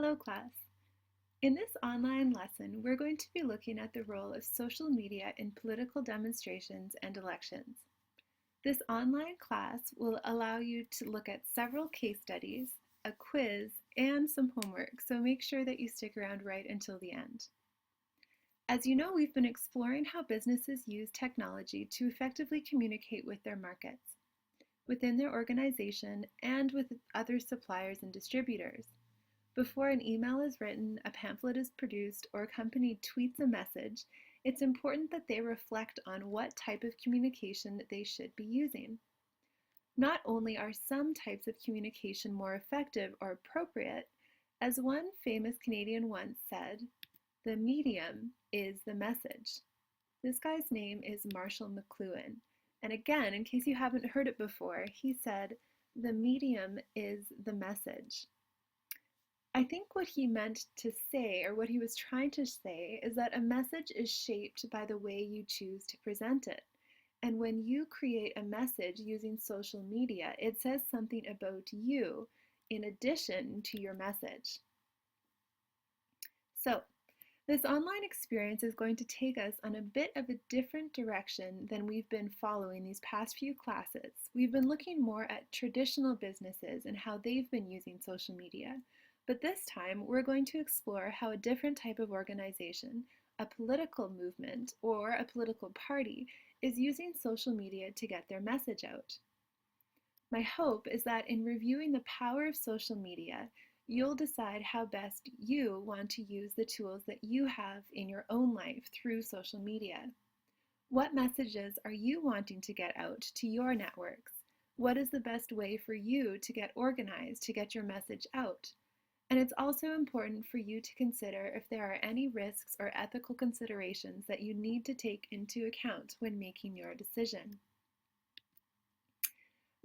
Hello class. In this online lesson, we're going to be looking at the role of social media in political demonstrations and elections. This online class will allow you to look at several case studies, a quiz, and some homework, so make sure that you stick around right until the end. As you know, we've been exploring how businesses use technology to effectively communicate with their markets, within their organization, and with other suppliers and distributors. Before an email is written, a pamphlet is produced, or a company tweets a message, it's important that they reflect on what type of communication they should be using. Not only are some types of communication more effective or appropriate, as one famous Canadian once said, the medium is the message. This guy's name is Marshall McLuhan. And again, in case you haven't heard it before, he said, the medium is the message. I think what he meant to say, or what he was trying to say, is that a message is shaped by the way you choose to present it. And when you create a message using social media, it says something about you in addition to your message. So, this online experience is going to take us on a bit of a different direction than we've been following these past few classes. We've been looking more at traditional businesses and how they've been using social media. But this time, we're going to explore how a different type of organization, a political movement, or a political party, is using social media to get their message out. My hope is that in reviewing the power of social media, you'll decide how best you want to use the tools that you have in your own life through social media. What messages are you wanting to get out to your networks? What is the best way for you to get organized to get your message out? And it's also important for you to consider if there are any risks or ethical considerations that you need to take into account when making your decision.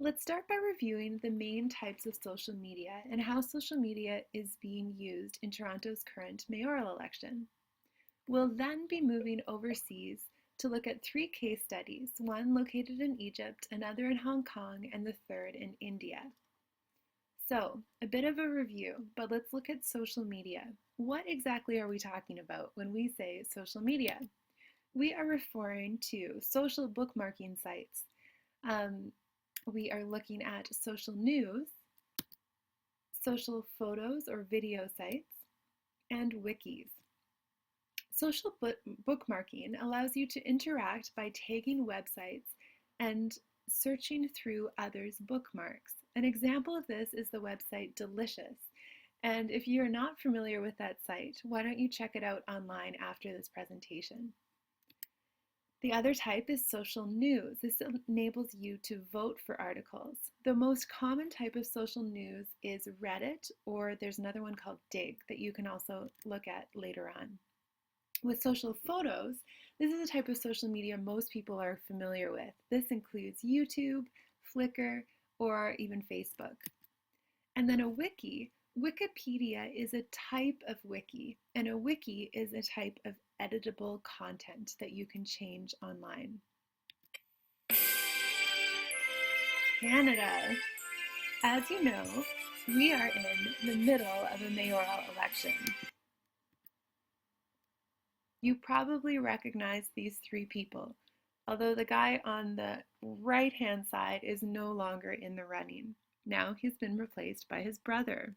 Let's start by reviewing the main types of social media and how social media is being used in Toronto's current mayoral election. We'll then be moving overseas to look at 3 case studies, one located in Egypt, another in Hong Kong, and the third in India. So, a bit of a review, but let's look at social media. What exactly are we talking about when we say social media? We are referring to social bookmarking sites. We are looking at social news, social photos or video sites, and wikis. Social bookmarking allows you to interact by tagging websites and searching through others' bookmarks. An example of this is the website Delicious. And if you're not familiar with that site, why don't you check it out online after this presentation? The other type is social news. This enables you to vote for articles. The most common type of social news is Reddit, or there's another one called Dig that you can also look at later on. With social photos, this is a type of social media most people are familiar with. This includes YouTube, Flickr, or even Facebook. And then a wiki. Wikipedia is a type of wiki, and a wiki is a type of editable content that you can change online. Canada. As you know, we are in the middle of a mayoral election. You probably recognize these 3 people, although the guy on the right-hand side is no longer in the running. Now he's been replaced by his brother.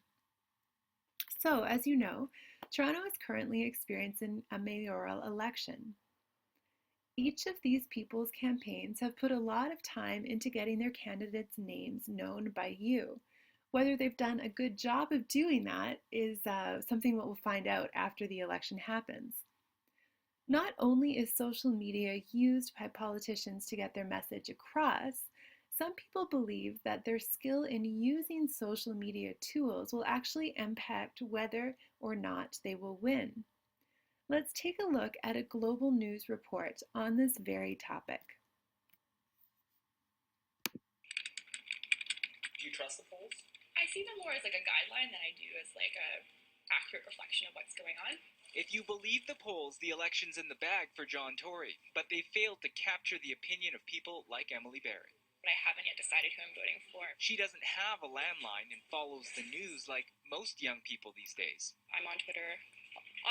So, as you know, Toronto is currently experiencing a mayoral election. Each of these people's campaigns have put a lot of time into getting their candidates' names known by you. Whether they've done a good job of doing that is something that we'll find out after the election happens. Not only is social media used by politicians to get their message across, some people believe that their skill in using social media tools will actually impact whether or not they will win. Let's take a look at a global news report on this very topic. Do you trust the polls? I see them more as like a guideline than I do as like a accurate reflection of what's going on. If you believe the polls, the election's in the bag for John Tory, but they failed to capture the opinion of people like Emily Barry. but I haven't yet decided who I'm voting for. She doesn't have a landline and follows the news like most young people these days. I'm on Twitter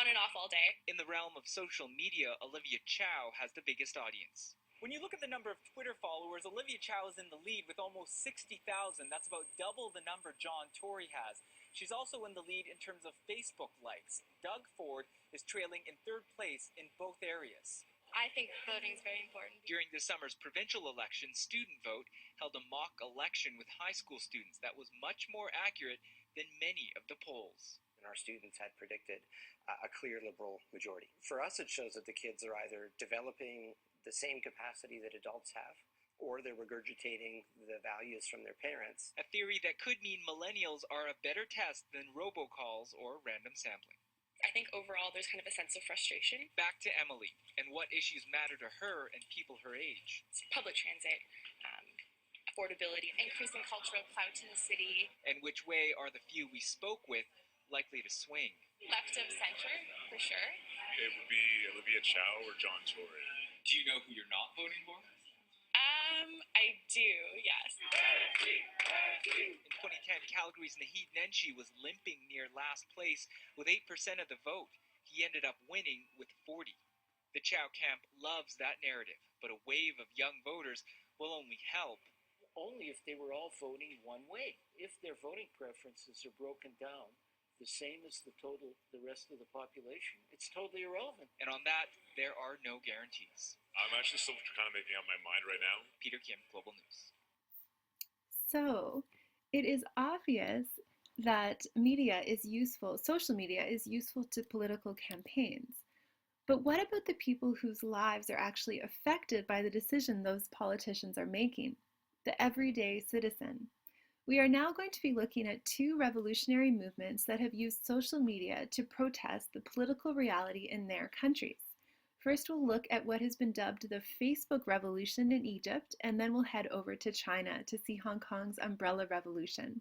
on and off all day. In the realm of social media, Olivia Chow has the biggest audience. When you look at the number of Twitter followers, Olivia Chow is in the lead with almost 60,000. That's about double the number John Tory has. She's also in the lead in terms of Facebook likes. Doug Ford is trailing in third place in both areas. I think voting is very important. During this summer's provincial election, Student Vote held a mock election with high school students that was much more accurate than many of the polls. And our students had predicted a clear Liberal majority. For us, it shows that the kids are either developing the same capacity that adults have, or they're regurgitating the values from their parents. A theory that could mean millennials are a better test than robocalls or random sampling. I think overall there's kind of a sense of frustration. Back to Emily and what issues matter to her and people her age. It's public transit, affordability, increasing cultural clout in the city. And which way are the few we spoke with likely to swing? Left of center, for sure. It would be Olivia Chow or John Tory. Do you know who you're not voting for? I do, yes. In 2010, Calgary's Naheed Nenshi was limping near last place with 8% of the vote. He ended up winning with 40. The Chow camp loves that narrative, but a wave of young voters will only help. Only if they were all voting one way. If their voting preferences are broken down the same as the rest of the population, it's totally irrelevant. And on that, there are no guarantees. I'm actually still kind of making up my mind right now. Peter Kim, Global News. So, it is obvious that media is useful, social media is useful to political campaigns. But what about the people whose lives are actually affected by the decision those politicians are making? The everyday citizen. We are now going to be looking at two revolutionary movements that have used social media to protest the political reality in their countries. First, we'll look at what has been dubbed the Facebook Revolution in Egypt, and then we'll head over to China to see Hong Kong's Umbrella Revolution.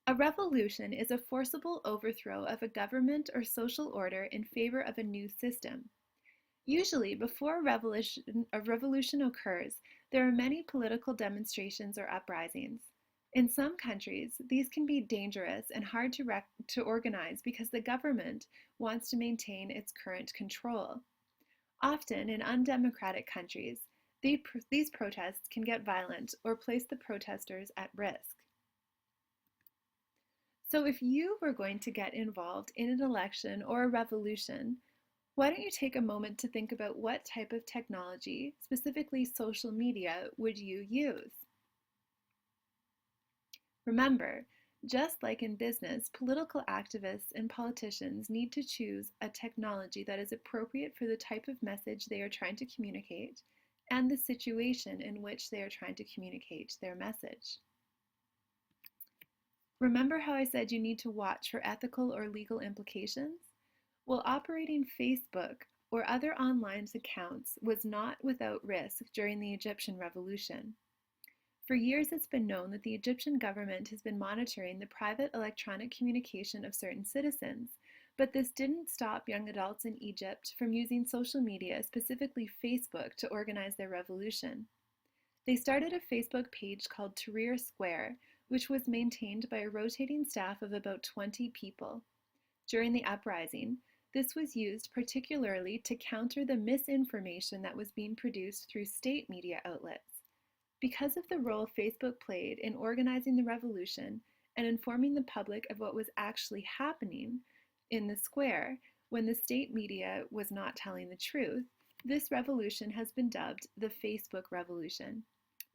A revolution is a forcible overthrow of a government or social order in favor of a new system. Usually, before a revolution occurs, there are many political demonstrations or uprisings. In some countries, these can be dangerous and hard to organize because the government wants to maintain its current control. Often, in undemocratic countries, these protests can get violent or place the protesters at risk. So if you were going to get involved in an election or a revolution, why don't you take a moment to think about what type of technology, specifically social media, would you use? Remember, just like in business, political activists and politicians need to choose a technology that is appropriate for the type of message they are trying to communicate and the situation in which they are trying to communicate their message. Remember how I said you need to watch for ethical or legal implications? Well, operating Facebook or other online accounts was not without risk during the Egyptian Revolution. For years, it's been known that the Egyptian government has been monitoring the private electronic communication of certain citizens, but this didn't stop young adults in Egypt from using social media, specifically Facebook, to organize their revolution. They started a Facebook page called Tahrir Square, which was maintained by a rotating staff of about 20 people. During the uprising, this was used particularly to counter the misinformation that was being produced through state media outlets. Because of the role Facebook played in organizing the revolution and informing the public of what was actually happening in the square when the state media was not telling the truth, this revolution has been dubbed the Facebook Revolution.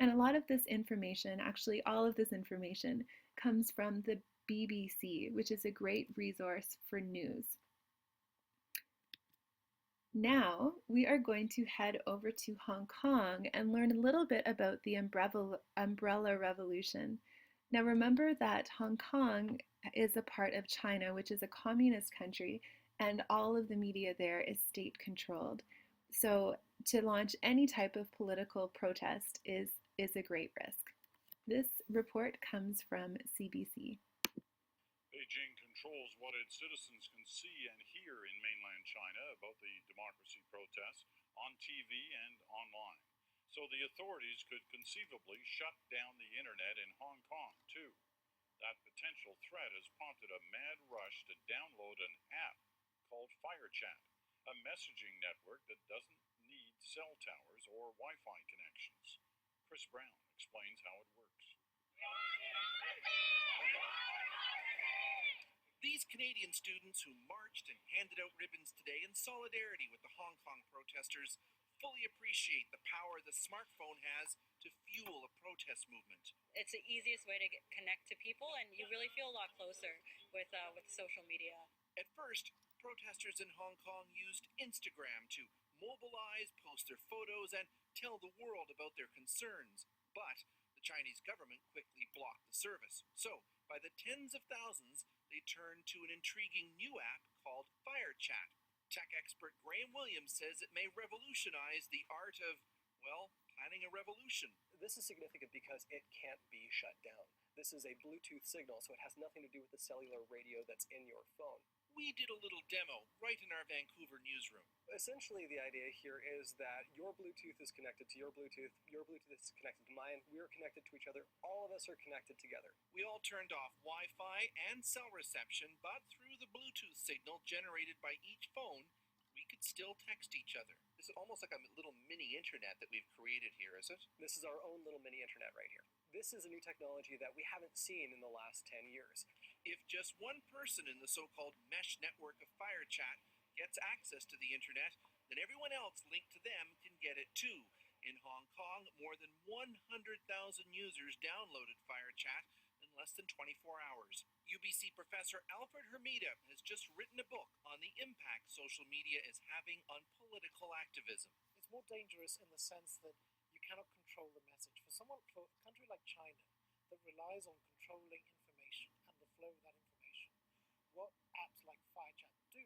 And a lot of this information, actually all of this information, comes from the BBC, which is a great resource for news. Now, we are going to head over to Hong Kong and learn a little bit about the Umbrella Revolution. Now, remember that Hong Kong is a part of China, which is a communist country, and all of the media there is state-controlled. So, to launch any type of political protest is a great risk. This report comes from CBC. Beijing controls what its citizens can see and hear in mainland China about the democracy protests on TV and online. So the authorities could conceivably shut down the internet in Hong Kong, too. That potential threat has prompted a mad rush to download an app called FireChat, a messaging network that doesn't need cell towers or Wi-Fi connections. Chris Brown explains how it works. These Canadian students who marched and handed out ribbons today in solidarity with the Hong Kong protesters fully appreciate the power the smartphone has to fuel a protest movement. It's the easiest way to connect to people, and you really feel a lot closer with social media. At first, protesters in Hong Kong used Instagram to mobilize, post their photos, and tell the world about their concerns. But the Chinese government quickly blocked the service. So, by the tens of thousands, they turned to an intriguing new app called FireChat. Tech expert Graham Williams says it may revolutionize the art of, well, planning a revolution. This is significant because it can't be shut down. This is a Bluetooth signal, so it has nothing to do with the cellular radio that's in your phone. We did a little demo right in our Vancouver newsroom. Essentially, the idea here is that your Bluetooth is connected to your Bluetooth is connected to mine, we're connected to each other, all of us are connected together. We all turned off Wi-Fi and cell reception, but through the Bluetooth signal generated by each phone, we could still text each other. This is almost like a little mini internet that we've created here, is it? This is our own little mini internet right here. This is a new technology that we haven't seen in the last 10 years. If just one person in the so-called mesh network of FireChat gets access to the internet, then everyone else linked to them can get it too. In Hong Kong, more than 100,000 users downloaded FireChat in less than 24 hours. UBC professor Alfred Hermida has just written a book on the impact social media is having on political activism. It's more dangerous in the sense that you cannot control the message. For a country like China that relies on controlling information and the flow of that information, what apps like FireChat do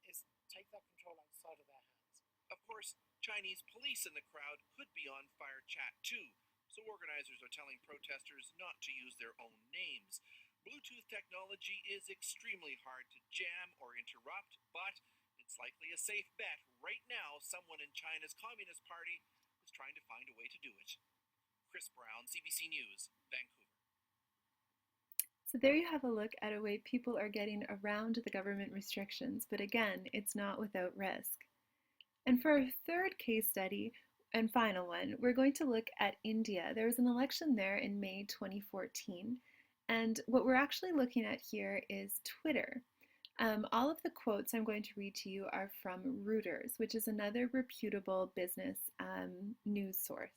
is take that control outside of their hands. Of course, Chinese police in the crowd could be on FireChat too, so organizers are telling protesters not to use their own names. Bluetooth technology is extremely hard to jam or interrupt, but it's likely a safe bet. Right now, someone in China's Communist Party is trying to find a way to do it. Chris Brown, CBC News, Vancouver. So there you have a look at a way people are getting around the government restrictions, but again, it's not without risk. And for our third case study, and final one, we're going to look at India. There was an election there in May 2014, and what we're actually looking at here is Twitter. All of the quotes I'm going to read to you are from Reuters, which is another reputable business news source.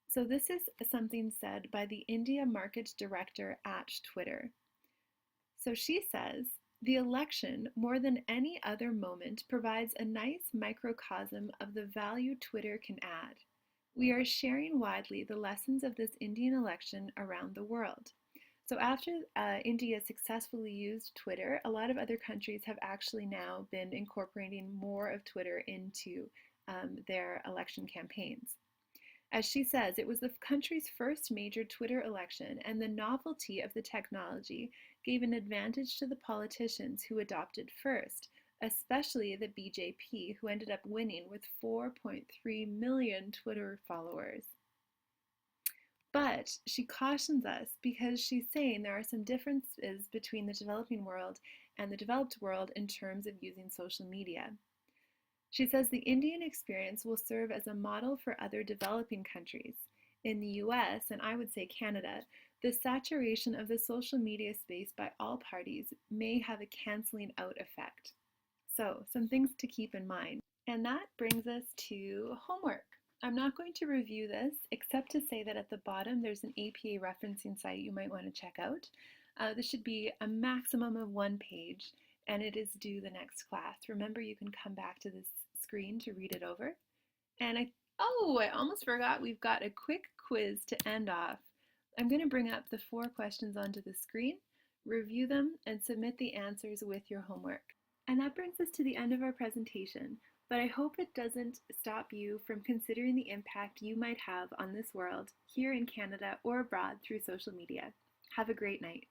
So this is something said by the India Market Director at Twitter. So she says, "The election, more than any other moment, provides a nice microcosm of the value Twitter can add. We are sharing widely the lessons of this Indian election around the world." So after India successfully used Twitter, a lot of other countries have actually now been incorporating more of Twitter into their election campaigns. As she says, it was the country's first major Twitter election, and the novelty of the technology gave an advantage to the politicians who adopted first, especially the BJP, who ended up winning with 4.3 million Twitter followers. But she cautions us because she's saying there are some differences between the developing world and the developed world in terms of using social media. She says the Indian experience will serve as a model for other developing countries. In the US, and I would say Canada, the saturation of the social media space by all parties may have a canceling out effect. So, some things to keep in mind. And that brings us to homework. I'm not going to review this, except to say that at the bottom there's an APA referencing site you might want to check out. This should be a maximum of 1 page, and it is due the next class. Remember, you can come back to this screen to read it over. And I almost forgot, we've got a quick quiz to end off. I'm going to bring up the 4 questions onto the screen, review them, and submit the answers with your homework. And that brings us to the end of our presentation, but I hope it doesn't stop you from considering the impact you might have on this world, here in Canada or abroad through social media. Have a great night.